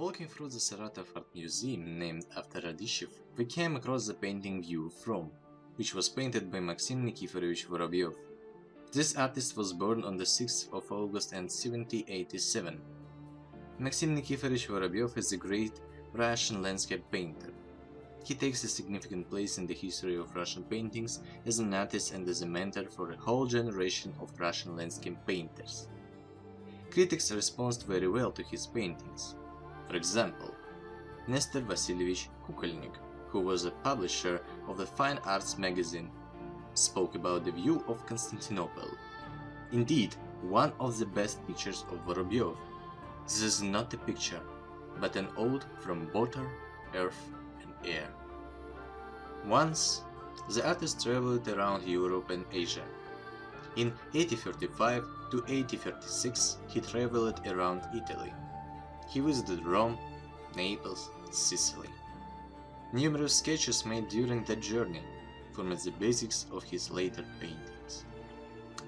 Walking through the Saratov Art Museum named after Radishev, we came across the painting View From, which was painted by Maxim Nikiforovich Vorobyov. This artist was born on the 6th of August in 1787. Maxim Nikiforovich Vorobyov is a great Russian landscape painter. He takes a significant place in the history of Russian paintings as an artist and as a mentor for a whole generation of Russian landscape painters. Critics responded very well to his paintings. For example, Nestor Vasilievich Kukolnik, who was a publisher of the Fine Arts magazine, spoke about the view of Constantinople. Indeed, one of the best pictures of Vorobyov. This is not a picture, but an ode from water, earth, and air. Once, the artist traveled around Europe and Asia. In 1835 to 1836, he traveled around Italy. He visited Rome, Naples, Sicily. Numerous sketches made during that journey formed the basics of his later paintings.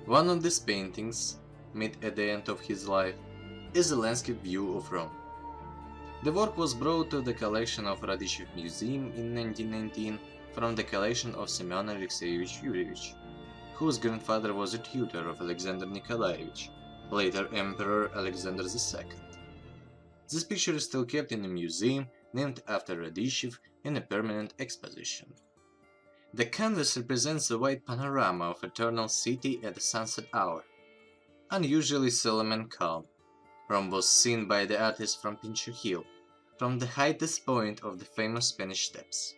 One of these paintings, made at the end of his life, is a landscape view of Rome. The work was brought to the collection of Radishev Museum in 1919 from the collection of Semyon Alexeyevich Yuryevich, whose grandfather was a tutor of Alexander Nikolaevich, later Emperor Alexander II. This picture is still kept in a museum named after Radishev in a permanent exposition. The canvas represents a wide panorama of eternal city at the sunset hour. Unusually solemn and calm, Rome was seen by the artist from Pincher Hill, from the highest point of the famous Spanish Steps.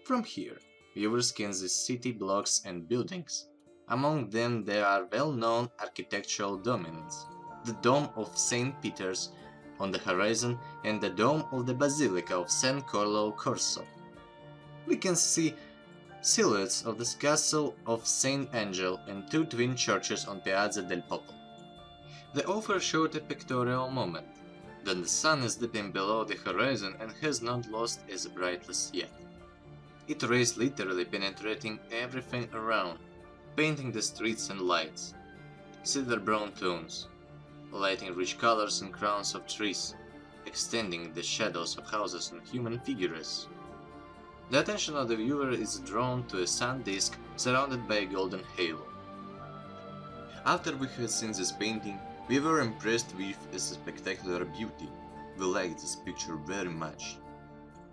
From here, viewers can see city blocks and buildings. Among them there are well-known architectural dominants, the Dome of St. Peter's on the horizon and the dome of the Basilica of San Carlo Corso. We can see silhouettes of the castle of St. Angel and two twin churches on Piazza del Popolo. The author showed a pictorial moment, then the sun is dipping below the horizon and has not lost its brightness yet. It rays literally penetrating everything around, painting the streets and lights, cedar brown tones, lighting rich colors and crowns of trees, extending the shadows of houses and human figures. The attention of the viewer is drawn to a sun disk surrounded by a golden halo. After we had seen this painting, we were impressed with its spectacular beauty. We liked this picture very much.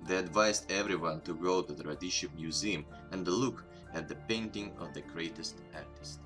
They advised everyone to go to the Radishev Museum and look at the painting of the greatest artist.